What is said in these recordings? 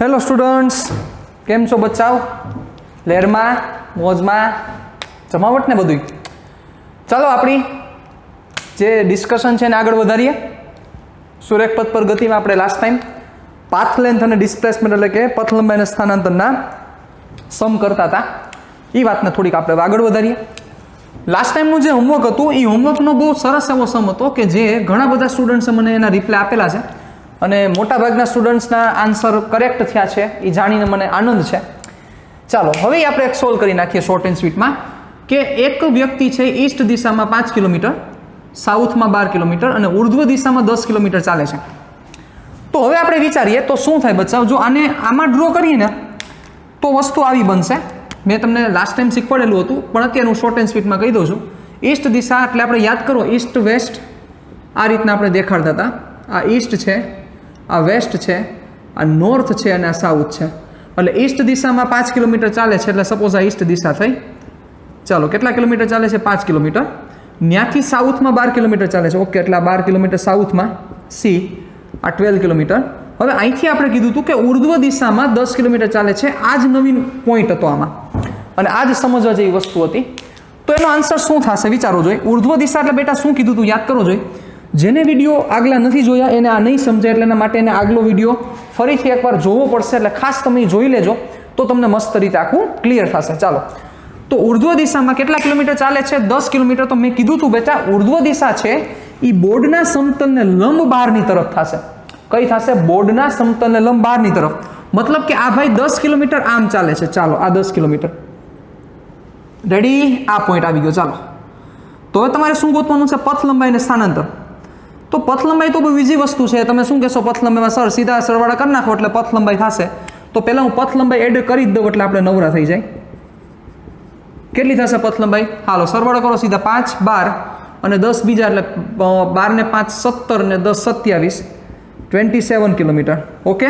Hello students, केम छो बच्चाओ? लहर में मौज में जमावट ने बधुं। चलो अपनी जे डिस्कशन है आगे वधारीए। सुरेख पथ पर गति में आपणे लास्ट टाइम पाथ लेंथ और डिस्प्लेसमेंट एटले के पथ लंबाई और स्थानांतरना सम करता था। ये बात ने थोड़ी आपणे आगे वधारीए। लास्ट टाइम जो होमवर्क हतुं ए होमवर्कनो बहुत सरस एवो सम हतो के जे घणा बधा स्टूडेंट्से मने एना रिप्लाय आपेला छे અને મોટાભાગના સ્ટુડન્ટ્સના આન્સર કરેક્ટ થયા છે એ જાણીને મને આનંદ છે। ચાલો હવે આપણે એક સોલ્વ કરી નાખીએ શોર્ટ એન્ડ સ્વીટમાં કે એક વ્યક્તિ છે ઈસ્ટ દિશામાં 5 કિલોમીટર, સાઉથમાં 12 કિલોમીટર અને ઉર્ધ્વ દિશામાં 10 કિલોમીટર ચાલે છે। તો હવે આપણે વિચારીએ તો શું થાય બચ્ચાઓ, જો આને આમાં ડ્રો કરીએ ને તો વસ્તુ આવી બનશે। મેં તમને લાસ્ટ ટાઈમ શીખવાડેલું હતું પણ અત્યારે હું શોર્ટ એન્ડ સ્વીટમાં કહી દઉં છું। ઈસ્ટ દિશા એટલે આપણે યાદ કરો ઈસ્ટ વેસ્ટ આ રીતના આપણે દેખાડતા હતા। આ ઈસ્ટ છે, आ वेस्ट है, आ नॉर्थ है और आ साउथ है। એટલે ઈસ્ટ દિશામાં 5 કિલોમીટર ચાલે છે એટલે સપોઝ આ ઈસ્ટ દિશા થઈ। ચાલો કેટલા કિલોમીટર ચાલે છે? 5 કિલોમીટર। ન્યાથી સાઉથમાં 12 કિલોમીટર ચાલે છે। ઓકે, એટલે 12 કિલોમીટર સાઉથમાં સી, આ 12 કિલોમીટર। હવે અહીંથી આપણે કીધું હતું કે ઉર્ધ્વ દિશામાં 10 કિલોમીટર ચાલે છે। આ જ નવીન પોઈન્ટ હતો આમાં અને આ જ સમજવા જેવી વસ્તુ હતી। તો એનો આન્સર શું થશે વિચારો જોઈએ। ઉર્ધ્વ દિશા એટલે બેટા શું કીધું હતું યાદ કરો જોઈએ। જેને વિડીયો આગલા નથી જોયા એને આ નહીં સમજાય એટલે એના માટે એને આગલો વિડીયો ફરીથી એકવાર જોવો પડશે। એટલે ખાસ તમે જોઈ લેજો તો તમને મસ્ત રીતે આખું ક્લિયર થશે। ચાલો તો ઉર્ધ્વ દિશામાં કેટલા કિલોમીટર ચાલે છે? 10 કિલોમીટર। તો મેં કીધું હતું બેટા ઉર્ધ્વ દિશા છે એ બોર્ડના સમતલને લંબ બહારની તરફ થશે। કઈ થશે? બોર્ડના સમતલને લંબ બહારની તરફ। મતલબ કે આ ભાઈ 10 કિલોમીટર આમ ચાલે છે। ચાલો આ 10 કિલોમીટર રેડી, આ પોઈન્ટ આવી ગયો। ચાલો તો હવે તમારે શું ગોતવાનું છે? પથ લંબાઈ અને સ્થાનાંતર। तो पथ लंबाई तो बहुत ईजी वस्तु है। તમે શું કહેશો પથ લંબાઈમાં? સર સીધા સરવાળા કરી નાખો એટલે પથ લંબાઈ થશે। તો પહેલા હું પથ લંબાઈ એડ કરી જ દઉં એટલે આપણે નવરા થઈ જાય। કેટલી થશે પથ લંબાઈ? હાલો સરવાળો કરો સીધા 5 12 અને 10 બીજા એટલે 12 ને 5 17 ને 10 27 27 કિલોમીટર। ઓકે,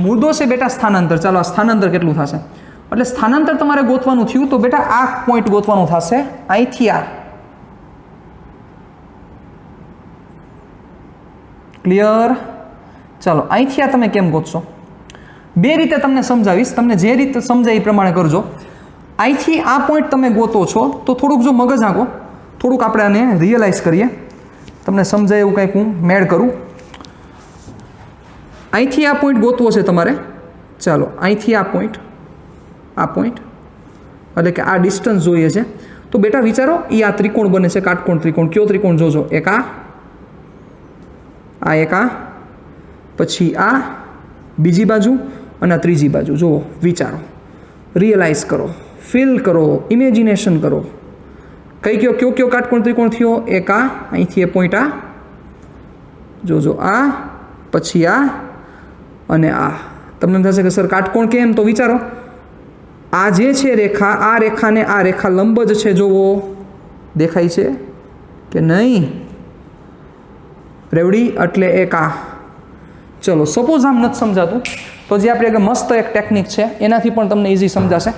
મુદ્દો છે બેટા સ્થાનાંતર। ચાલો આ સ્થાનાંતર કેટલું થશે? એટલે સ્થાનાંતર તમારે ગોતવાનું થયું તો બેટા આ પોઈન્ટ ગોતવાનું થશે અહીંથી આ। क्लियर? चलो અહીંથી આ તમે કેમ ગોતશો? બે રીતે તમને સમજાવીશ, તમને જે રીતે સમજાય એ પ્રમાણે કરજો। અહીંથી આ પોઈન્ટ તમે ગોતો છો તો થોડુંક જો મગજ આંકો, થોડુંક આપણે આને રિયલાઇઝ કરીએ, તમને સમજાય એવું કંઈક હું મેળ કરું। અહીંથી આ પોઈન્ટ ગોતવો છે તમારે। ચાલો અહીંથી આ પોઈન્ટ એટલે કે આ ડિસ્ટન્સ જોઈએ છે। તો બેટા વિચારો એ આ ત્રિકોણ બને છે, કાટકોણ ત્રિકોણ। કયો ત્રિકોણ જોજો? એક આ એક આ, પછી આ બીજી બાજુ અને ત્રીજી બાજુ। જુઓ, વિચારો, રિયલાઇઝ કરો, ફીલ કરો, ઇમેજિનેશન કરો। કઈ કયો કાટકોણ ત્રિકોણ થયો? એક આ, અહીંથી એ પોઈન્ટ આ, જોજો આ, પછી આ અને આ। તમને થશે કે સર કાટકોણ કેમ? તો વિચારો આ જે છે રેખા, આ રેખાને આ રેખા લંબ જ છે। જોવો દેખાય છે કે નહીં? રેવડી એટલે એક આ। ચલો સપોઝ આમ નથી સમજાતું તો જે આપણે મસ્ત એક ટેકનિક છે એનાથી પણ તમને ઇઝી સમજાશે।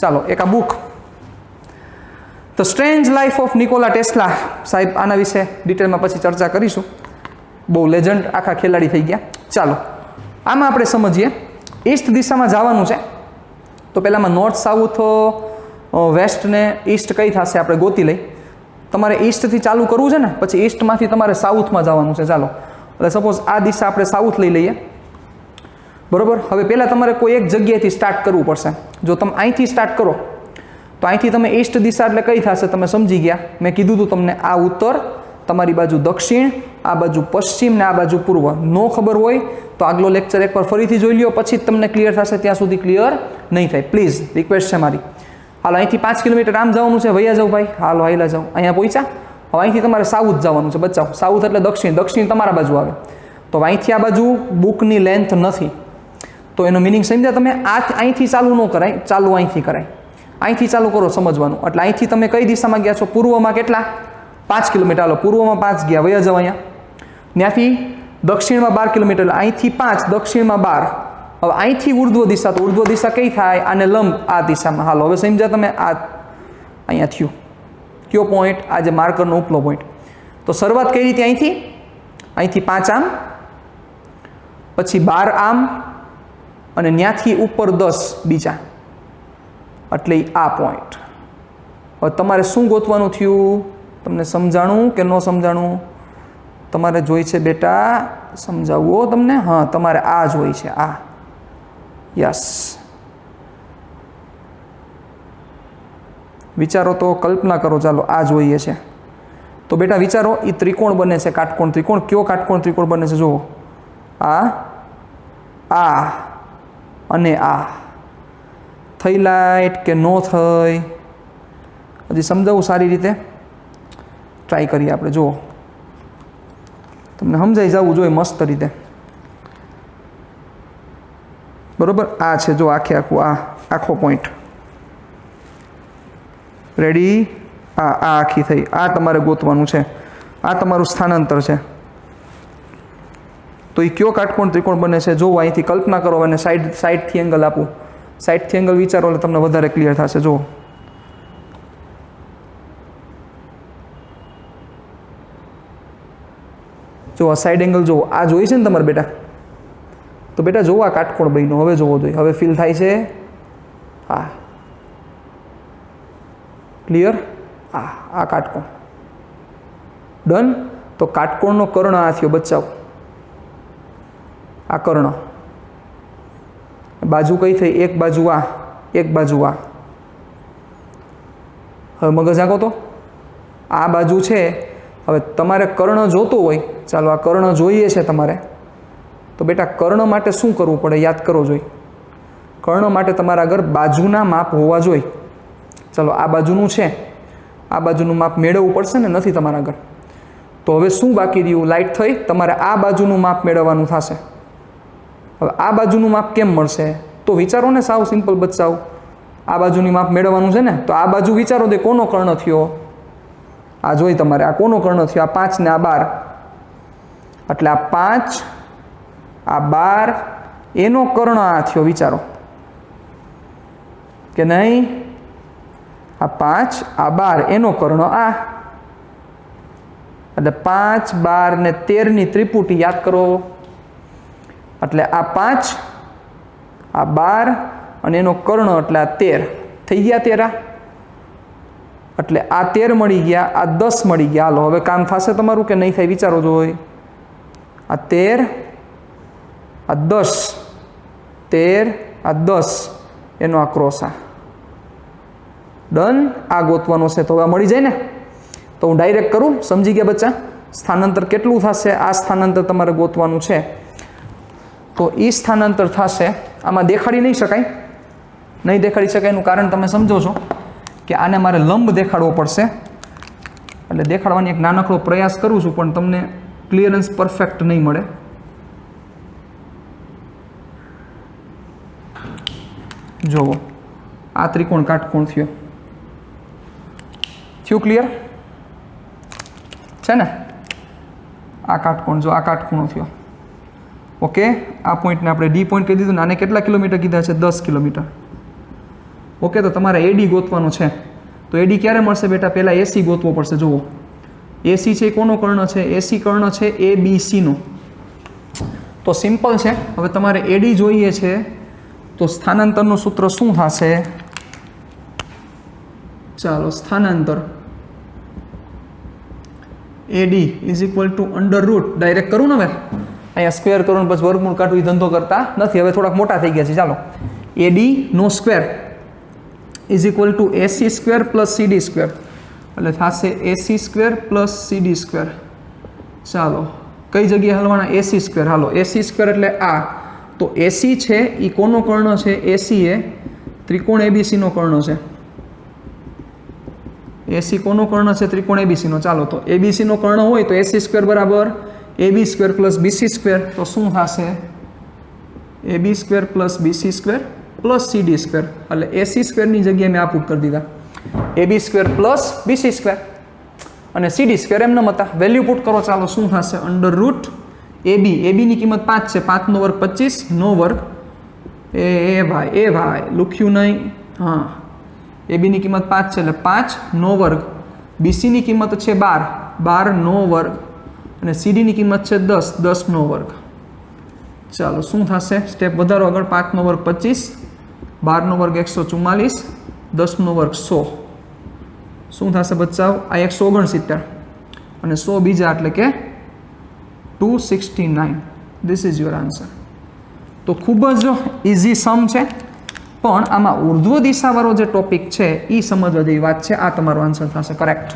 ચાલો એક આ book the strange life of Nikola Tesla, સાહેબ આના વિશે ડિટેલમાં પછી ચર્ચા કરીશું। બહુ લેજન્ડ આખા ખેલાડી થઈ ગયા। ચાલો આમાં આપણે સમજીએ ઈસ્ટ દિશામાં જવાનું છે તો પહેલાંમાં નોર્થ સાઉથ વેસ્ટ ને ઈસ્ટ કઈ થશે આપણે ગોતી લઈ। તમારે ઈસ્ટથી ચાલુ કરવું છે ને, પછી ઈસ્ટમાંથી તમારે સાઉથમાં જવાનું છે। ચાલો એટલે સપોઝ આ દિશા આપણે સાઉથ લઈ લઈએ, બરાબર। હવે પહેલાં તમારે કોઈ એક જગ્યાએથી સ્ટાર્ટ કરવું પડશે। જો તમે અહીંથી સ્ટાર્ટ કરો તો અહીંથી તમે ઈસ્ટ દિશા એટલે કઈ થશે તમે સમજી ગયા। મેં કીધું હતું તમને આ ઉત્તર, તમારી બાજુ દક્ષિણ, આ બાજુ પશ્ચિમ ને આ બાજુ પૂર્વ। નો ખબર હોય તો આગલો લેક્ચર એકવાર ફરીથી જોઈ લ્યો, પછી જ તમને ક્લિયર થશે। ત્યાં સુધી ક્લિયર નહીં થાય, પ્લીઝ રિક્વેસ્ટ છે મારી। હાલો અહીંથી 5 કિલોમીટર આમ જવાનું છે, વૈયા જાઓ ભાઈ, હાલો હાઈલા જાઓ। અહીંયા પહોંચ્યા, હવે અહીંથી તમારે સાઉથ જવાનું છે બચ્ચાઓ। સાઉથ એટલે દક્ષિણ, દક્ષિણ તમારા બાજુ આવે તો અહીંથી આ બાજુ બુકની લેન્થ નથી તો એનો મિનિંગ સમજ્યા તમે? આ અહીંથી ચાલુ ન કરાય, ચાલુ અહીંથી કરાય। અહીંથી ચાલુ કરો સમજવાનું। એટલે અહીંથી તમે કઈ દિશામાં ગયા છો? પૂર્વમાં કેટલા? 5 કિલોમીટર। હાલો પૂર્વમાં 5 ગયા, વૈયા જાઓ અહીંયા। ત્યાંથી દક્ષિણમાં 12 કિલોમીટર, એટલે અહીંથી 5, દક્ષિણમાં 12। હવે અહીંથી ઉર્ધ્વ દિશા, તો ઉર્ધ્વ દિશા કઈ થાય? આને લંબ આ દિશામાં। હાલો હવે સમજ્યા તમે? આ અહીંયા થયું કયો પોઈન્ટ? આ જે માર્કરનો ઉપલો પોઈન્ટ। તો શરૂઆત કઈ રીતે? અહીંથી 5 આમ, પછી 12 આમ, અને ત્યાંથી ઉપર 10 બીજા, એટલે આ પોઈન્ટ. હવે તમારે શું ગોતવાનું થયું? તમને સમજાણું કે ન સમજાણું? તમારે જોઈ છે બેટા, સમજાવવો તમને? હા, તમારે આ જોઈ છે, આ. યસ, વિચારો તો, કલ્પના કરો. ચાલો, આ જોઈએ છે તો બેટા વિચારો, એ ત્રિકોણ બને છે, કાટકોણ ત્રિકોણ. કયો કાટકોણ ત્રિકોણ બને છે? જુઓ, આ અને આ. થઈ લાઈટ કે નો થઈ? હજી સમજાવું સારી રીતે? ટ્રાય કરીએ આપણે. જુઓ, તમને સમજાઈ જવું જોઈએ મસ્ત રીતે. બરોબર, આ છે જો, આખે આખું આ આખો પોઈન્ટ. રેડી? આ આખી થઈ. આ તમારે ગોતવાનું છે. આ તમારું સ્થાનાંતર છે. તો એ કયો કાટકોણ ત્રિકોણ બને છે? જો અહીંથી કલ્પના કરો અને સાઈડથી એંગલ આપું. સાઈડથી એંગલ વિચારો એટલે તમને વધારે ક્લિયર થશે. જુઓ, જો આ સાઈડ એંગલ જુઓ, આ જોઈ છે ને તમારે બેટા? તો બેટા જુઓ, આ કાટકોણ બન્યો. હવે જોવો જોઈએ, હવે ફીલ થાય છે? હા, ક્લિયર? આ કાટકોણ ડન. તો કાટકોણનો કર્ણ આ થયો બચ્ચાઓ, આ કર્ણ. બાજુ કઈ થઈ? એક બાજુ આ, એક બાજુ આ. હવે મગજ આખો તો આ બાજુ છે. હવે તમારે કર્ણ જોતો હોય, ચાલો આ કર્ણ જોઈએ છે તમારે, તો બેટા કર્ણ માટે શું કરવું પડે? યાદ કરો જોઈએ. કર્ણ માટે તમારા આગળ બાજુના માપ હોવા જોઈએ. ચાલો, આ બાજુનું છે, આ બાજુનું માપ મેળવવું પડશે ને? નથી તમારા આગળ. તો હવે શું બાકી રહ્યું? લાઈટ થઈ. તમારે આ બાજુનું માપ મેળવવાનું થશે. હવે આ બાજુનું માપ કેમ મળશે? તો વિચારો ને, સાવ સિમ્પલ બચ્ચાઓ. આ બાજુની માપ મેળવવાનું છે ને, તો આ બાજુ વિચારો દે કોનો કર્ણ થયો? આ જોઈ તમારે, આ કોનો કર્ણ થયો? આ 5 ને આ 12. એટલે આ 5, આ 12, એનો કર્ણ આ થયો. વિચારો કે નહીં? આ 5, આ 12, એનો કર્ણ આ. એટલે 5, 12 ને 13 ની ત્રિપુટી યાદ કરો. એટલે આ 5, આ 12 અને એનો કર્ણ એટલે આ 13 થઈ ગયા. 13 એટલે આ 13 મળી ગયા, આ 10 મળી ગયા. હાલો, હવે કામ થશે તમારું કે નહીં થાય? વિચારો જોઈએ. આ 13, આ 10, 13, આ 10, એનો આ ક્રોસ આ. ડન. આ ગોતવાનો છે. તો હવે મળી જાય ને? તો હું ડાયરેક્ટ કરું. સમજી ગયા બચ્ચા? સ્થાનાંતર કેટલું થશે? આ સ્થાનાંતર તમારે ગોતવાનું છે. તો એ સ્થાનાંતર થશે, આમાં દેખાડી નહીં શકાય. નહીં દેખાડી શકાય એનું કારણ તમે સમજો છો કે આને મારે લંબ દેખાડવો પડશે. એટલે દેખાડવાની એક નાનકડો પ્રયાસ કરું છું, પણ તમને ક્લિયરન્સ પરફેક્ટ નહીં મળે. જુઓ, આ ત્રિકોણ કાટકોણ થયો. થયું ક્લિયર છે ને? આ કાટકોણ, જો આ કાટકોણો થયો. ઓકે, આ પોઈન્ટને આપણે ડી પોઈન્ટ કહી દીધું ને. આને કેટલા કિલોમીટર કીધા છે? 10 કિલોમીટર. ઓકે, તો તમારે એડી ગોતવાનો છે. તો એડી ક્યારે મળશે બેટા? પહેલાં એસી ગોતવો પડશે. જુઓ, એસી છે એ કોનો કર્ણ છે? એસી કર્ણ છે એ બી સીનો. તો સિમ્પલ છે. હવે તમારે એડી જોઈએ છે, તો સ્થાનાંતરનું સૂત્ર શું થશે? ચાલો, સ્થાનાંતર AD is equal to under root. Direct કરું ને હવે? અહીંયા સ્ક્વેર કરું ને પછી વર્ગમૂળ કાઢવું એ ધંધો કરતા નથી. હવે થોડાક મોટા થઈ ગયા છે. ચાલો, એડી નો square is equal to AC square plus CD square. એટલે થશે AC square plus CD square. ચાલો, કઈ જગ્યાએ હલવાના? એસી સ્ક્વેર. હાલો, એસી સ્ક્વેર એટલે આ. તો એસી છે એ કોનો કર્ણ છે? એસી એ ત્રિકોણ એબીસીનો કર્ણ છે. એસી કોનો કર્ણ છે? ત્રિકોણ એબીસીનો. ચાલો, તો એબીસીનો કર્ણ હોય તો એસી સ્ક્વેર બરાબર AB square plus BC square. તો શું થશે? AB square plus BC square plus CD square. એટલે એસી સ્ક્વેરની જગ્યાએ મેં આ પુટ કરી દીધા, AB square plus BC square, અને સીડી સ્ક્વેર એમને હતા. વેલ્યુ પુટ કરો. ચાલો, શું થશે? અંડર રૂટ એબી. એબીની કિંમત 5 છે. 5 નો વર્ગ 25 નો વર્ગ. એ ભાઈ લખ્યું નહીં. હા, એબીની કિંમત 5 છે એટલે 5 નો વર્ગ. બીસીની કિંમત છે 12 નો વર્ગ. અને સીડીની કિંમત છે 10 નો વર્ગ. ચાલો શું થશે? સ્ટેપ વધારો આગળ. 5નો વર્ગ 25, 12નો વર્ગ 144, 10નો વર્ગ 100. શું થશે બચ્ચાઓ? આ 169 અને 100 બીજા એટલે કે 269. This is your answer. તો ખૂબ જ ઇઝી સમ છે, પણ આમાં ઉર્ધ્વ દિશાવાળો જે ટોપિક છે એ સમજવા જેવી વાત છે. આ તમારો આન્સર થશે કરેક્ટ.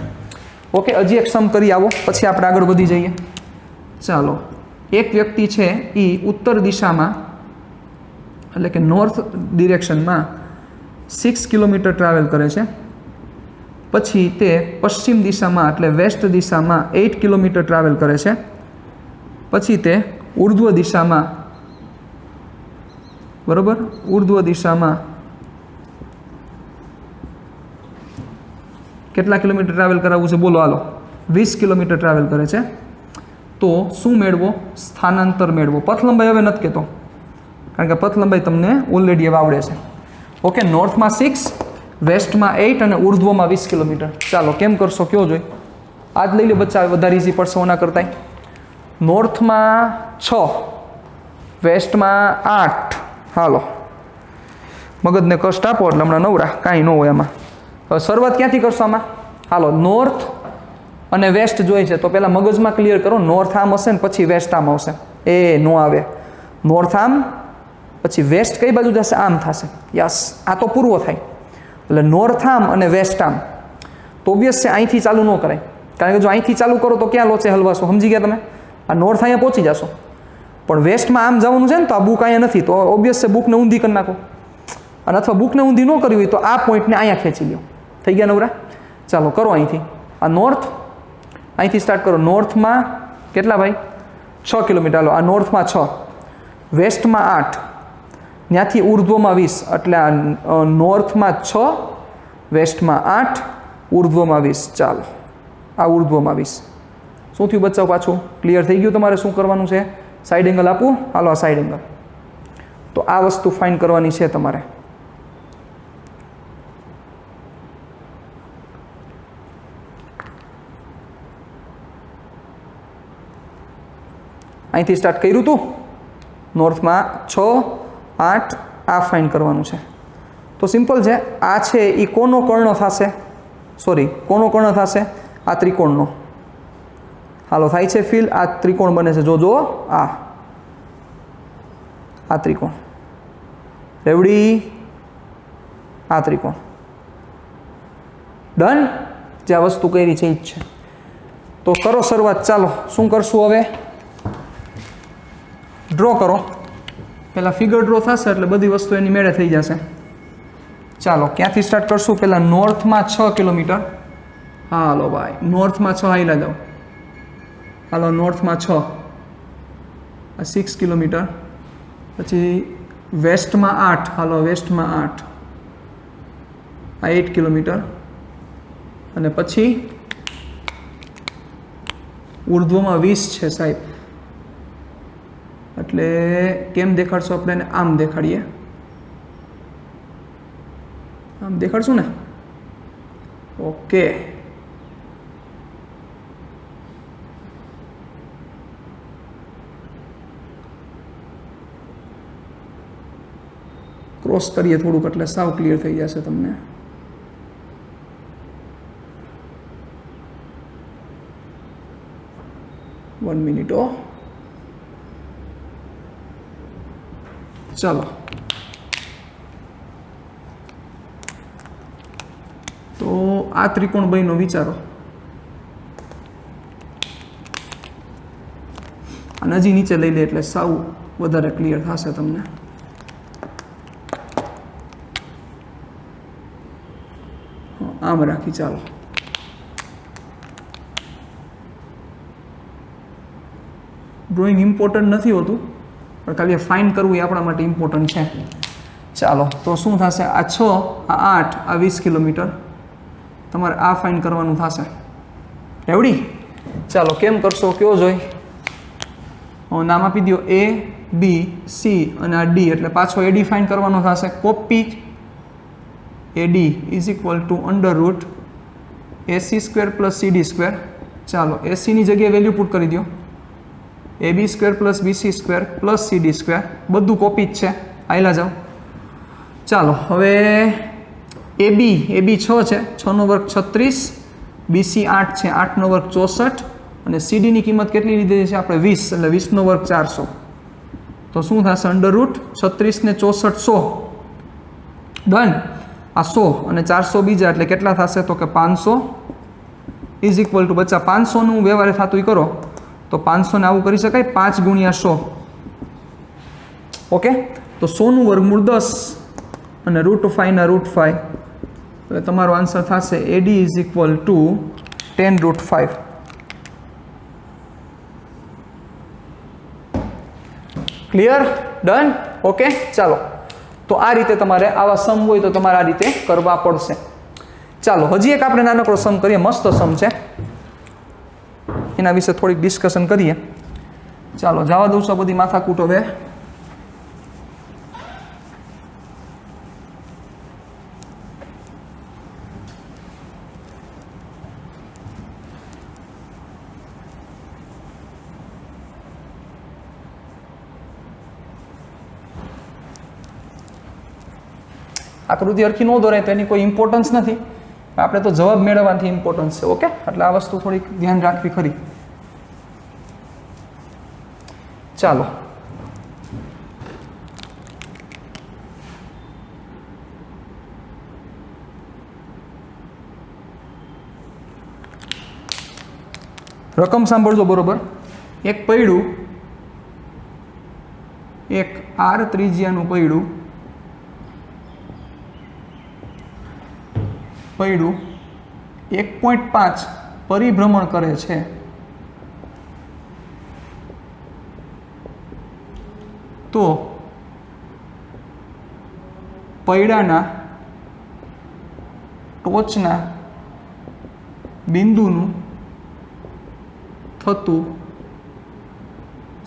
ઓકે, હજી એક સમ કરી આવો, પછી આપણે આગળ વધી જઈએ. ચાલો, એક વ્યક્તિ છે એ ઉત્તર દિશામાં એટલે કે નોર્થ ડિરેક્શનમાં 6 કિલોમીટર ટ્રાવેલ કરે છે. પછી તે પશ્ચિમ દિશામાં એટલે વેસ્ટ દિશામાં 8 કિલોમીટર ટ્રાવેલ કરે છે. પછી તે ઉર્ધ્વ દિશામાં, બરોબર, ઉર્ધ્વ દિશામાં કેટલા કિલોમીટર ટ્રાવેલ કરાવવું છે બોલો? હાલો, 20 કિલોમીટર ટ્રાવેલ કરે છે. તો શું મેળવો? સ્થાનાંતર મેળવો. પથ લંબાઈ હવે નથી કહેતો, કારણ કે પથ લંબાઈ તમને ઓલરેડી હવે આવડે છે. ઓકે, નોર્થમાં 6, વેસ્ટમાં 8 અને ઉર્ધ્વમાં 20 કિલોમીટર. ચાલો, કેમ કરશો કયો જોઈ? આ જ લઈ લે બચ્ચા, વધારે ઇઝી પડશે ઓના કરતાં. નોર્થમાં 6, વેસ્ટમાં 8. હાલો, મગજને કષ્ટ આપો એટલે હમણાં નવરા, કાંઈ ન હોય એમાં. હવે શરૂઆત ક્યાંથી કરશો આમાં? હાલો, નોર્થ અને વેસ્ટ જોઈએ છે, તો પહેલાં મગજમાં ક્લિયર કરો. નોર્થ આમ હશે ને પછી વેસ્ટ આમ આવશે. એ નો આવે. નોર્થ આમ પછી વેસ્ટ કઈ બાજુ જશે? આમ થશે. યસ, આ તો પૂર્વ થાય. એટલે નોર્થ આમ અને વેસ્ટ આમ. તો ઓબ્વિયસ છે અહીંથી ચાલુ ન કરાય, કારણ કે જો અહીંથી ચાલુ કરો તો ક્યાં લોચે હલવાશો? સમજી ગયા તમે? આ નોર્થ અહીંયા પહોંચી જશો, પણ વેસ્ટમાં આમ જવાનું છે ને, તો આ બુક અહીંયા નથી, તો ઓબ્વિયસ છે બુકને ઊંધી કરી નાખો. અને અથવા બુકને ઊંધી ન કરવી હોય તો આ પોઈન્ટને અહીંયા ખેંચી લો. થઈ ગયા નવરા? ચાલો કરો અહીંથી. આ નોર્થ, અહીંથી સ્ટાર્ટ કરો. નોર્થમાં કેટલા ભાઈ? 6 કિલોમીટર. હાલો, આ નોર્થમાં 6, વેસ્ટમાં 8, ત્યાંથી ઉર્ધ્વમાં 20, એટલે આ નોર્થમાં 6, વેસ્ટમાં 8, ઉર્ધ્વમાં 20. ચાલો, આ ઉર્ધ્વમાં 20. શું થયું બચ્ચાઓ? પાછું ક્લિયર થઈ ગયું તમારે શું કરવાનું છે? સાઈડ એંગલ આપવું. હાલો, આ સાઈડ એંગલ. તો આ વસ્તુ ફાઇન્ડ કરવાની છે તમારે. અહીંથી સ્ટાર્ટ કર્યું હતું. નોર્થમાં 6, 8 આ ફાઇન્ડ કરવાનું છે. તો સિમ્પલ છે. આ છે એ કોનો કર્ણ થશે? સોરી, કોનો કર્ણ થશે? આ ત્રિકોણનો. હાલો, થાય છે ફીલ? આ ત્રિકોણ બને છે. જો આ ત્રિકોણ રેવડી, આ ત્રિકોણ. ડન. જે આ વસ્તુ કરી છે એ જ છે. તો કરો શરૂઆત. ચાલો, શું કરશું હવે? ડ્રો કરો. પહેલાં ફિગર ડ્રો થશે એટલે બધી વસ્તુ એની મેળે થઈ જશે. ચાલો, ક્યાંથી સ્ટાર્ટ કરશું? પહેલાં નોર્થમાં 6 કિલોમીટર. હાલો ભાઈ, નોર્થમાં 6 હાઈલા જાઓ. હાલો, નોર્થમાં 6, આ 6 કિલોમીટર. પછી વેસ્ટમાં 8. હાલો, વેસ્ટમાં 8, આ 8 કિલોમીટર. અને પછી ઉર્ધ્વમાં 20 છે સાહેબ. એટલે કેમ દેખાડશો આપણે એને? આમ દેખાડીએ. આમ દેખાડશું ને? ઓકે. ક્રોસ કરીએ થોડુંક એટલે સાવ ક્લિયર થઈ જશે તમને. One minute. ચાલો, તો આ ત્રિકોણ બન્યો. વિચારો, અને હજી નીચે લઈ લે એટલે સાવ વધારે ક્લિયર થશે તમને. આમ રાખી. ચાલો, ડ્રોઈંગ ઇમ્પોર્ટન્ટ નથી હોતું, પણ ખાલી ફાઇન કરવું એ આપણા માટે ઇમ્પોર્ટન્ટ છે. ચાલો, તો શું થશે? આ 6, આ 8, આ 20 કિલોમીટર. તમારે આ ફાઇન કરવાનું થશે. રેવડી? ચાલો, કેમ કરશો કયો જોઈ? નામ આપી દો A, B, C અને આ D, એટલે પાછો AD ફાઇન કરવાનો થશે. Copy AD is equal to under route AC² + CD². ચાલો, AC ની જગ્યાએ વેલ્યુ પુટ કરી દો. AB square plus BC square plus CD square બધું કોપી જ છે, આયલા જાઓ. ચાલો હવે AB 6 છે, 6 નો વર્ગ 36, BC 8 છે, 8 નો વર્ગ 64 અને CD ની કિંમત કેટલી લીધી છે આપણે 20, એટલે 20 નો વર્ગ 400. તો શું થશે અંડર રૂટ 36 ને 64 100 ડન. આ 100 અને 400 બીજા એટલે કેટલા થશે તો કે 500 ઇઝ ઇક્વલ ટુ બચ્ચા 500 નું વ્યવહારે થતું ઈ કરો તો 500 ને આવું કરી શકાય 5 ગુણ્યા 100. ઓકે, તો 100 નું વર્ગમૂળ 10 અને √5 ના √5 એટલે તમારો આન્સર થશે AD is equal two 10√5. Clear? Done? Okay, ચાલો. તો આ રીતે તમારે આવા સમ હોય તો તમારે આ રીતે કરવા પડશે. ચાલો હજી એક આપણે નાનકડો સમ કરીએ, મસ્ત સમ છે, એના વિશે થોડીક ડિસ્કશન કરીએ. ચાલો જવા દઉં છું બધી માથાકૂટ હવે. આકૃતિ હરખી ન દોરાય તો એની કોઈ ઇમ્પોર્ટન્સ નથી, આપણે તો જવાબ મેળવવાથી ઇમ્પોર્ટન્સ છે. ઓકે, એટલે આ વસ્તુ થોડીક ધ્યાન રાખવી ખરી. ચાલો રકમ સાંભળજો બરોબર. એક પૈડું, એક R ત્રિજ્યાનું પૈડું 1.5 પરિભ્રમણ કરે છે. તો પૈડાના ટોચના બિંદુનું થતું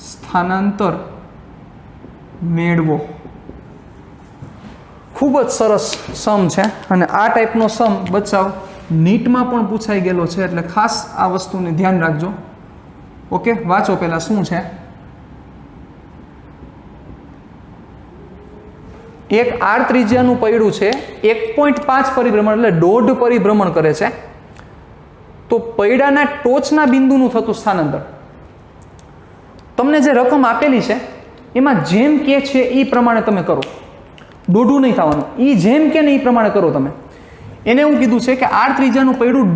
સ્થાનાંતર મેળવો. ખૂબ જ સરસ સમ છે અને આ ટાઈપનો સમ બચાવ નીટમાં પણ પૂછાઈ ગયેલો છે, એટલે ખાસ આ વસ્તુને ધ્યાન રાખજો. ઓકે, વાંચો પહેલા શું છે. એક R ત્રિજ્યાનું પૈડું છે, 1.5 પરિભ્રમણ એટલે 1.5 પરિભ્રમણ કરે છે. તો પૈડાના ટોચના બિંદુનું થતું સ્થાનાંતર, તમને જે રકમ આપેલી છે એમાં જેમ કે છે એ પ્રમાણે તમે કરો, દોઢું નહીં થવાનું, એ જેમ કે ને એ પ્રમાણે કરો તમે. એને એવું કીધું છે કે R ત્રિજ્યાનું પૈડું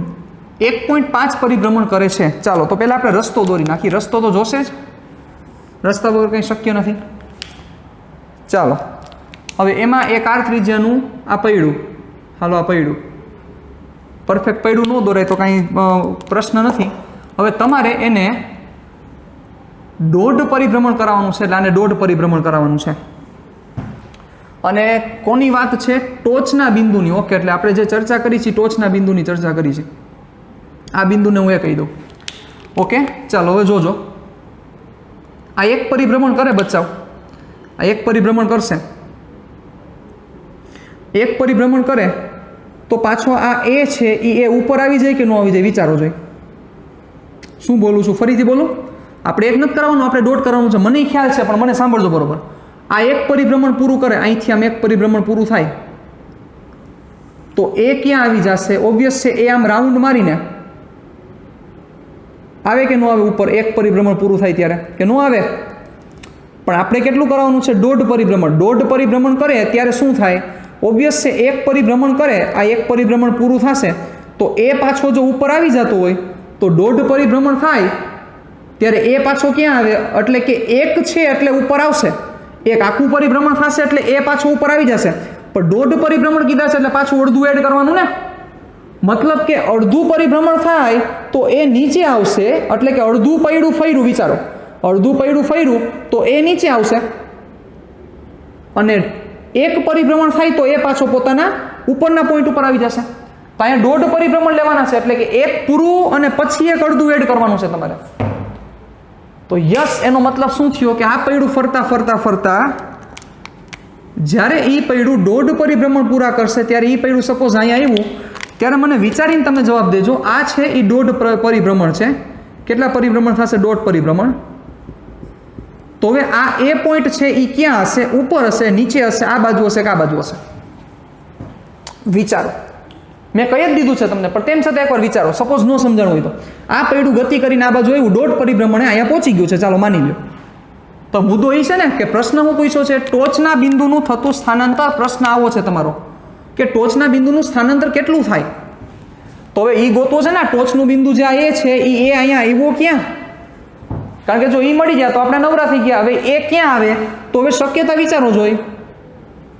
1.5 પરિભ્રમણ કરે છે. ચાલો તો પહેલાં આપણે રસ્તો દોરી નાખી, રસ્તો તો જોશે જ, રસ્તા વગર કંઈ શક્ય નથી. ચાલો હવે એમાં એક R ત્રિજ્યાનું આ પૈડું, હાલો આ પૈડું પરફેક્ટ પૈડું ન દોરાય તો કાંઈ પ્રશ્ન નથી. હવે તમારે એને 1.5 પરિભ્રમણ કરાવવાનું છે, એટલે આને 1.5 પરિભ્રમણ કરાવવાનું છે. અને કોની વાત છે? ટોચના બિંદુની. ઓકે, એટલે આપણે જે ચર્ચા કરી છે ટોચના બિંદુની ચર્ચા કરી છે. આ બિંદુને હું એ કહી દઉં. ઓકે, ચાલો હવે જોજો. આ એક પરિભ્રમણ કરે બચાવ, આ એક પરિભ્રમણ કરશે. એક પરિભ્રમણ કરે તો પાછો આ એ છે એ ઉપર આવી જાય કે ન આવી જાય વિચારો જોઈએ. શું બોલું છું? ફરીથી બોલું. આપણે એક નથી કરાવવાનું, આપણે 1.5 કરવાનું છે. મને ખ્યાલ છે પણ મને સાંભળજો બરોબર. આ એક પરિભ્રમણ પૂરું કરે, અહીંથી આમ એક પરિભ્રમણ પૂરું થાય તો એ ક્યાં આવી જશે? ઓબ્વિયસ છે, એ આમ રાઉન્ડ મારીને આવે કે ન આવે ઉપર? એક પરિભ્રમણ પૂરું થાય ત્યારે કે ન આવે? પણ આપણે કેટલું કરાવવાનું છે? 1.5 પરિભ્રમણ. 1.5 પરિભ્રમણ કરે ત્યારે શું થાય? ઓબ્વિયસ છે, એક પરિભ્રમણ કરે, આ એક પરિભ્રમણ પૂરું થશે તો એ પાછો જો ઉપર આવી જતો હોય તો 1.5 પરિભ્રમણ થાય ત્યારે એ પાછો ક્યાં આવે? એટલે કે એક છે એટલે ઉપર આવશે, એક આખું પરિભ્રમણ થશે એટલે એ પાછો ઉપર આવી જશે. પણ 1.5 પરિભ્રમણ કીધા છે એટલે પાછું અડધું એડ કરવાનું ને. મતલબ કે અડધું પરિભ્રમણ થાય તો એ નીચે આવશે, એટલે કે અડધું પૈડું ફર્યું, વિચારો અડધું પૈડું ફર્યું તો એ નીચે આવશે, અને એક પરિભ્રમણ થાય તો એ પાછો પોતાના ઉપરના પોઈન્ટ ઉપર આવી જશે. તો અહીંયા 1.5 પરિભ્રમણ લેવાના છે, એટલે કે એક પૂરું અને પછી એક અડધું એડ કરવાનું છે તમારે. તો યસ, એનો મતલબ શું થયો કે આ પૈડું ફરતા ફરતા ફરતા જ્યારે એ પૈડું 1.5 પરિભ્રમણ પૂરા કરશે ત્યારે એ પૈડું સપોઝ અહીંયા આવ્યું ત્યારે મને વિચારીને તમે જવાબ દેજો. આ છે એ 1.5 પરિભ્રમણ છે. કેટલા પરિભ્રમણ થશે? 1.5 પરિભ્રમણ. તો હવે આ એ પોઈન્ટ છે એ ક્યાં હશે? ઉપર હશે, નીચે હશે, આ બાજુ હશે કે આ બાજુ હશે? વિચારો. મેં કહી જ દીધું છે તમને, પણ તેમ છતાં એકવાર વિચારો. સપોઝ ન સમજાણું હોય તો આ પૈડું ગતિ કરીને આ બાજુ આવ્યું, ડોટ પરિભ્રમણે અહીંયા પહોંચી ગયું છે, ચાલો માની લો. તો મુદ્દો એ છે ને કે પ્રશ્ન હું પૂછ્યો છે ટોચના બિંદુનું થતું સ્થાનાંતર. પ્રશ્ન આવો છે તમારો કે ટોચના બિંદુનું સ્થાનાંતર કેટલું થાય? તો હવે એ ગોતવો છે ને, ટોચનું બિંદુ જે આ એ છે એ અહીંયા આવ્યો ક્યાં? કારણ કે જો એ મળી જાય તો આપણે નવરા થઈ ગયા. હવે એ ક્યાં આવે? તો હવે શક્યતા વિચારો જોઈ,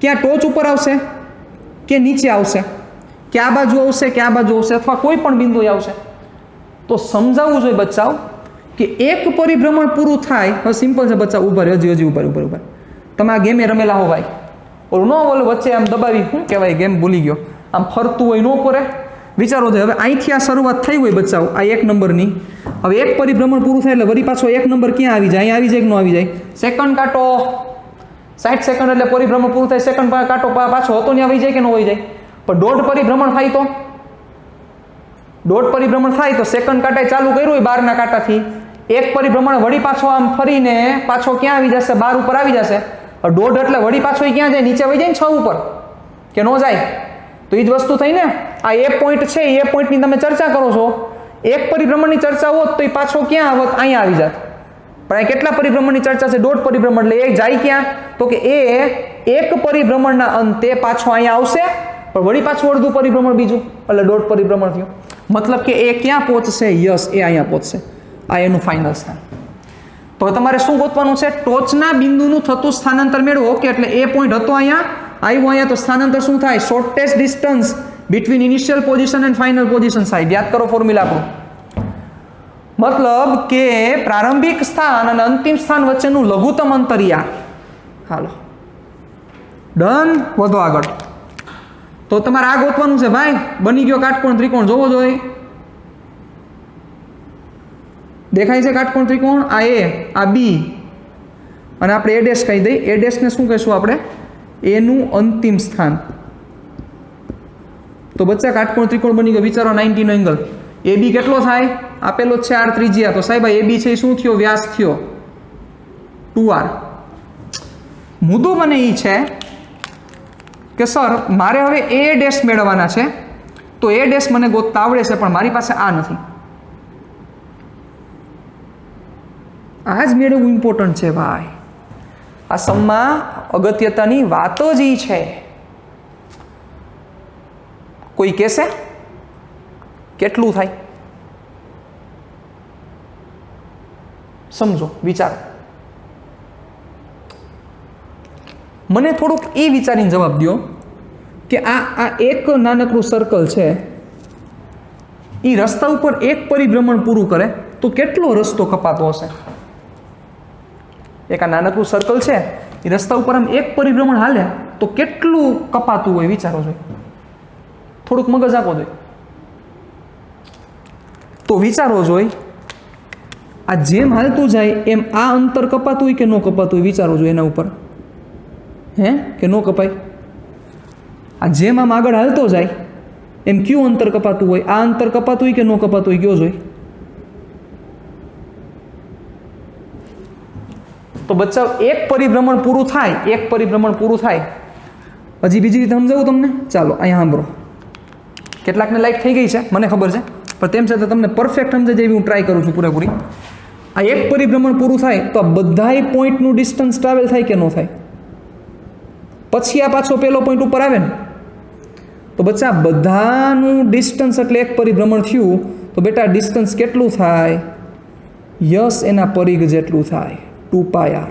ક્યાં ટોચ ઉપર આવશે કે નીચે આવશે, કે આ બાજુ આવશે કે આ બાજુ આવશે, અથવા કોઈ પણ બિંદુ આવશે. તો સમજાવવું જોઈએ બચ્ચાઓ કે એક પરિભ્રમણ પૂરું થાય. હવે સિમ્પલ છે બચ્ચા, ઉભા હજી ઉપર તમે આ ગેમે રમેલા હો ભાઈ, ઓલું ન ઓલું વચ્ચે આમ દબાવી, શું કહેવાય, ગેમ ભૂલી ગયો, આમ ફરતું હોય ન કરે. વિચારો છે હવે અહીંથી આ શરૂઆત થઈ હોય બચ્ચાઓ આ 1 નંબરની. હવે એક પરિભ્રમણ પૂરું થાય એટલે વળી પાછો 1 નંબર ક્યાં આવી જાય? અહીંયા આવી જાય કે ન આવી જાય? સેકન્ડ કાંટો 60 સેકન્ડ એટલે પરિભ્રમણ પૂરું થાય, સેકન્ડ કાંટો પાછો હતો ને આવી જાય કે ન આવી જાય? પણ દોઢ પરિભ્રમણ થાય તો સેકન્ડ કાંટાએ ચાલુ કર્યું હોય 12ના કાંટાથી, એક પરિભ્રમણ વળી પાછો આમ ફરીને પાછો ક્યાં આવી જશે? 12 ઉપર આવી જશે. દોઢ એટલે વળી પાછો ક્યાં જાય? નીચે આવી જાય ને 6 ઉપર, કે ન જાય? તો એ જ વસ્તુ થઈ ને. આ એ પોઈન્ટ છે, એ પોઈન્ટની તમે ચર્ચા કરો છો. એક પરિભ્રમણની ચર્ચા હોત તો એ પાછો ક્યાં આવત? અહીંયા આવી જાત. પણ અહીં કેટલા પરિભ્રમણની ચર્ચા છે? દોઢ પરિભ્રમણ. એટલે એ જાય ક્યાં? તો કે એ એક પરિભ્રમણના અંતે પાછો અહીંયા આવશે, પણ વળી પાછું અડધું પરિભ્રમણ બીજું, એટલે દોઢ પરિભ્રમણ થયું. મતલબ કે એ ક્યાં પહોંચશે? યસ, એ અહીંયા પહોંચશે. આ એનું ફાઇનલ સ્થાન. તો તમારે શું ગોતવાનું છે? ટોચના બિંદુનું થતું સ્થાનાંતર મેળવો. ઓકે, એટલે એ પોઈન્ટ હતો અહીંયા, આવ્યો અહીંયા, તો સ્થાનાંતર શું થાય? Shortest distance between initial position and final position સાહેબ. યાદ કરો ફોર્મ્યુલા આપણું. મતલબ કે પ્રારંભિક સ્થાન અને અંતિમ સ્થાન વચ્ચેનું લઘુત્તમ અંતર યા. હાલો ડન, વધો આગળ. તો તમારે આ ગોતવાનું છે ભાઈ. બની ગયો કાટકોણ ત્રિકોણ, જોવો જોઈએ. દેખાય છે કાટકોણ ત્રિકોણ? આ એ, આ બી, અને આપણે એ ડેશ કહી દઈએ. એ ડેશને શું કહીશું આપણે? એનું અંતિમ સ્થાન. તો બચ્ચા કાટકોણ ત્રિકોણ બની ગયો. વિચારો 90 નો એંગલ. એ બી કેટલો થાય? આપેલો છે r ત્રિજ્યા. તો સાહેબ એ બી છે શું થયો? વ્યાસ થયો 2r. મુદ્દો મને એ છે કે સર મારે હવે એ ડેશ મેળવવાના છે, તો એ ડેશ મને ગોતતા આવડે છે, પણ મારી પાસે આ નથી. આ જ મેળવવું ઇમ્પોર્ટન્ટ છે ભાઈ. આ સમમાં અગત્યતાની વાતો જ ઈ છે. કોઈ કહેશે કેટલું થાય? સમજો, વિચારો. મને થોડુંક એ વિચારીને જવાબ દો કે આ એક નાનકડું સર્કલ છે, એ રસ્તા ઉપર એક પરિભ્રમણ પૂરું કરે તો કેટલો રસ્તો કપાતો હશે? એક આ નાનકડું સર્કલ છે, એ રસ્તા ઉપર આમ એક પરિભ્રમણ હાલે તો કેટલું કપાતું હોય? વિચારો જોઈએ, થોડુંક મગજ આપો જોઈએ. તો વિચારો જોઈ, આ જેમ હાલતું જાય એમ આ અંતર કપાતું હોય કે ન કપાતું હોય? વિચારો જોઈએ એના ઉપર. હે કે ન કપાય? આ જેમ આમ આગળ હાલતો જાય એમ કયું અંતર કપાતું હોય? આ અંતર કપાતું હોય કે ન કપાતું હોય? કયો જોઈ. તો બચ્ચા એક પરિભ્રમણ પૂરું થાય, એક પરિભ્રમણ પૂરું થાય. હજી બીજી રીતે સમજાવું તમને? ચાલો અહીંયા સાંભળો. કેટલાકને લાઈટ થઈ ગઈ છે મને ખબર છે, પણ તેમ છતાં તમને પરફેક્ટ સમજાય જેવી હું ટ્રાય કરું છું પૂરેપૂરી. આ એક પરિભ્રમણ પૂરું થાય તો આ બધાય પોઈન્ટનું ડિસ્ટન્સ ટ્રાવેલ થાય કે ન થાય? પછી આ પાછો પેલો પોઈન્ટ ઉપર આવે ને, તો બચ્ચા બધાનું ડિસ્ટન્સ એટલે એક પરિભ્રમણ થયું તો બેટા ડિસ્ટન્સ કેટલું થાય? યસ, એના પરિઘ જેટલું થાય, 2πr.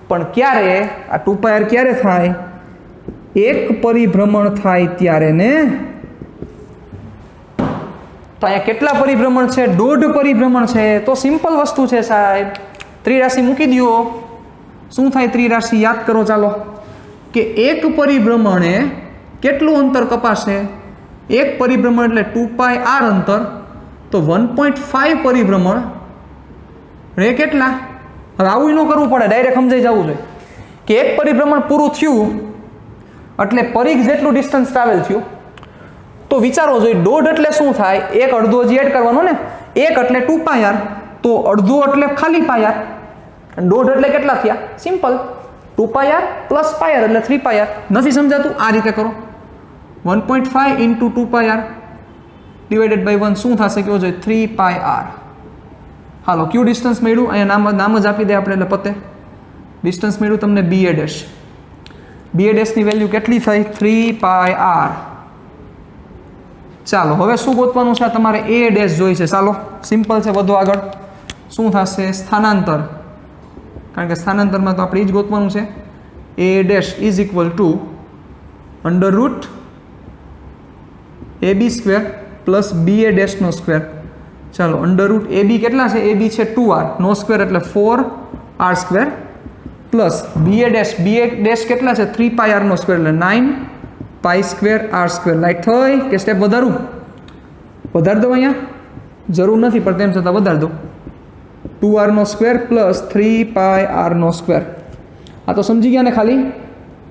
પણ ક્યારે? આ 2πr ક્યારે થાય? એક પરિભ્રમણ થાય ત્યારે ને. તો અહીંયા કેટલા પરિભ્રમણ છે? દોઢ પરિભ્રમણ છે. તો સિમ્પલ વસ્તુ છે સાહેબ, ત્રિરાશિ મૂકી દો. શું થાય ત્રિરાશિ? યાદ કરો ચાલો, કે એક પરિભ્રમણે કેટલું અંતર કપાશે? એક પરિભ્રમણ એટલે 2πr અંતર, તો 1.5 પરિભ્રમણ રે કેટલા? હવે આવું ન કરવું પડે, ડાયરેક્ટ સમજાઈ જવું જોઈએ કે એક પરિભ્રમણ પૂરું થયું એટલે પરિઘ જેટલું ડિસ્ટન્સ ટ્રાવેલ થયું. તો વિચારો જોઈએ, દોઢ એટલે શું થાય? એક અડધો હજી એડ કરવાનો ને. એક એટલે 2πr, તો અડધો એટલે ખાલી πr, દોઢ એટલે કેટલા થયા? સિમ્પલ 2πr પ્લસ πr એટલે 3πr. નથી સમજાતું? આ રીતે કરો. 1.5 ઇન્ટુ 2πr ડિવાઇડેડ બાય 1 શું થશે? કયો જોઈએ? 3πr. હાલો, કયું ડિસ્ટન્સ મળ્યું? અહીંયા નામ જ આપી દે આપણે એટલે પતે. ડિસ્ટન્સ મળ્યું તમને BA ડેશ. BA ડેશની વેલ્યુ કેટલી થઈ? 3πr. ચાલો હવે શું ગોતવાનું છે? તમારે A ડેશ જોઈ છે. ચાલો સિમ્પલ છે. વધુ આગળ શું થશે? સ્થાનાંતર. કારણ કે સ્થાનાંતરમાં તો આપણે એ જ ગોતવાનું છે. A dash is equal to under root AB square plus BA ડેશનો સ્ક્વેર. ચાલો અંડર રૂટ AB કેટલા છે? AB છે 2r નો સ્ક્વેર એટલે 4r square plus BA dash કેટલા છે? 3πr નો સ્ક્વેર એટલે 9π સ્ક્વેર r સ્ક્વેર. લાઈટ થઈ કે સ્ટેપ વધારું? વધારી દો. અહીંયા જરૂર નથી પણ તેમ છતાં વધારી દો. 2r નો સ્ક્વેર પ્લસ 3πr નો સ્ક્વેર. આ તો સમજી ગયા ને? ખાલી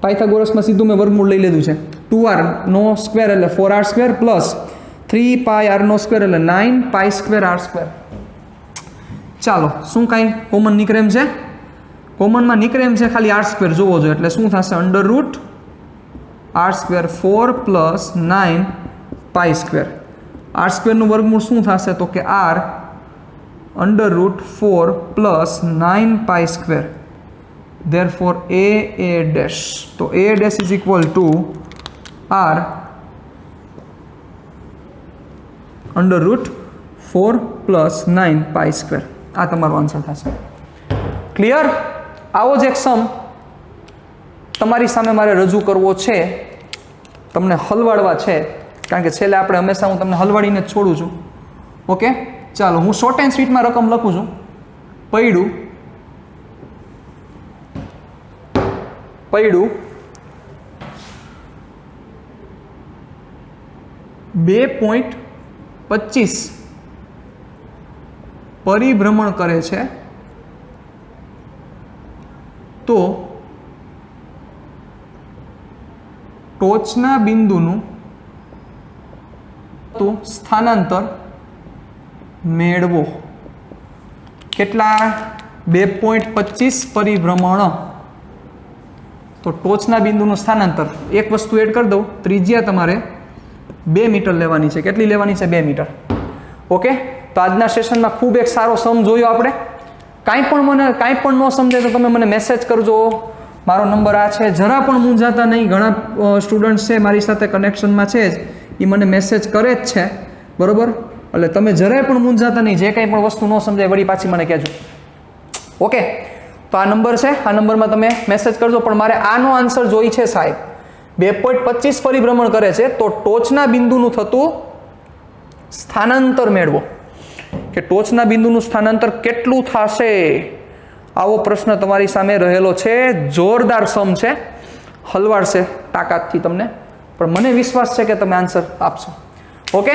પાયથાગોરસમાં સીધું મેં વર્ગમૂળ લઈ લીધું છે. 2r નો સ્ક્વેર એટલે 4r સ્ક્વેર પ્લસ 3πr નો સ્ક્વેર એટલે 9π સ્ક્વેર r સ્ક્વેર. ચાલો શું કાંઈ કોમન નીકળે એમ છે? કોમનમાં નીકળે એમ છે ખાલી r સ્ક્વેર જોવો જોઈએ. એટલે શું થશે? Under root r square 4 plus 9π square. r સ્ક્વેરનું વર્ગમૂળ શું થશે? તો કે r under root 4 plus 9π square. therefore a dash. તો a dash is equal to r under root 4 plus 9π square. આ તમારો આન્સર થશે. ક્લિયર? આવો જ એક સમ તમારી સામે મારે રજૂ કરવો છે, તમને હલવાડવા છે. કારણ કે છેલ્લે આપણે હંમેશા હું તમને હલવાડીને જ છોડું છું. ઓકે ચાલો હું શોર્ટ એન્ડ સ્વીટમાં રકમ લખું છું. પૈડું 2.25 પરિભ્રમણ કરે છે તો ટોચના બિંદુનું સ્થાનાંતર મેળવો. કેટલા? 2.25 પરિભ્રમણ. તો ટોચના બિંદુનું સ્થાનાંતર એક વસ્તુ એડ કરી દઉં. ત્રિજ્યા તમારે 2 મીટર લેવાની છે. કેટલી લેવાની છે? 2 મીટર. ઓકે તો આજના સેશનમાં ખૂબ એક સારો સમ જોયો આપણે. કાંઈ પણ ન સમજાય તો તમે મને મેસેજ કરજો. મારો નંબર આ છે. જરા પણ મૂંઝાતા નહીં. ઘણા સ્ટુડન્ટ્સ છે મારી સાથે કનેક્શનમાં છે જ, એ મને મેસેજ કરે જ છે. બરાબર? એટલે તમે જરાય પણ મૂંઝાતા નહીં. જે કંઈ પણ વસ્તુ ન સમજાય વળી પાછી મને કહેજો. ઓકે તો આ નંબર છે. આ નંબરમાં તમે મેસેજ કરજો. પણ મારે આનો આન્સર જોઈ છે સાહેબ. 2.25 પરિભ્રમણ કરે છે તો ટોચના બિંદુનું થતું સ્થાનાંતર મેળવો. કે ટોચના બિંદુનું સ્થાનાંતર કેટલું થશે? આવો પ્રશ્ન તમારી સામે રહેલો છે. જોરદાર સમ છે. હલવાડશે તાકાતથી તમને. પણ મને વિશ્વાસ છે કે તમે આન્સર આપશો. Okay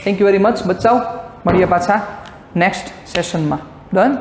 thank you very much બચ્ચાઓ. મળીએ પાછા નેક્સ્ટ સેશનમાં. ડન?